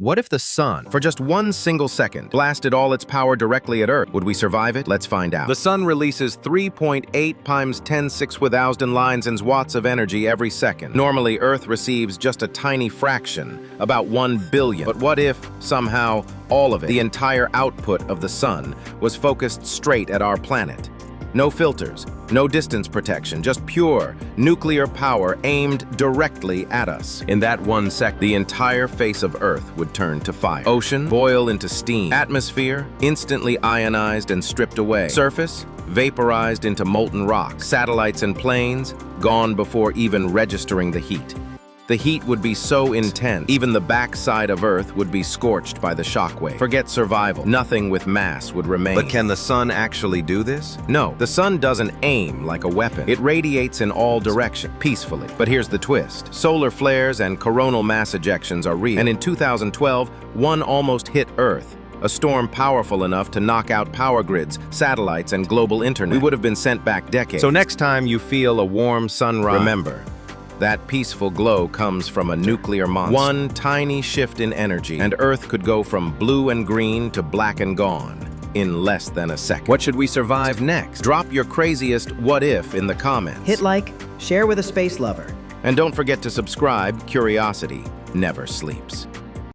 What if the sun, for just one single second, blasted all its power directly at Earth? Would we survive it? Let's find out. The sun releases 3.8 times 10⁻⁶ lines and watts of energy every second. Normally, Earth receives just a tiny fraction, about 1 billion. But what if, somehow, all of it, the entire output of the sun, was focused straight at our planet? No filters, no distance protection, just pure nuclear power aimed directly at us. In that 1 second, the entire face of Earth would turn to fire. Ocean, boil into steam. Atmosphere, instantly ionized and stripped away. Surface, vaporized into molten rock. Satellites and planes, gone before even registering the heat. The heat would be so intense, even the backside of Earth would be scorched by the shockwave. Forget survival. Nothing with mass would remain. But can the sun actually do this? No, the sun doesn't aim like a weapon. It radiates in all directions, peacefully. But here's the twist. Solar flares and coronal mass ejections are real. And in 2012, one almost hit Earth. A storm powerful enough to knock out power grids, satellites, and global internet. We would have been sent back decades. So next time you feel a warm sunrise, remember, that peaceful glow comes from a nuclear monster. One tiny shift in energy, and Earth could go from blue and green to black and gone in less than a second. What should we survive next? Drop your craziest what if in the comments. Hit like, share with a space lover. And don't forget to subscribe. Curiosity never sleeps.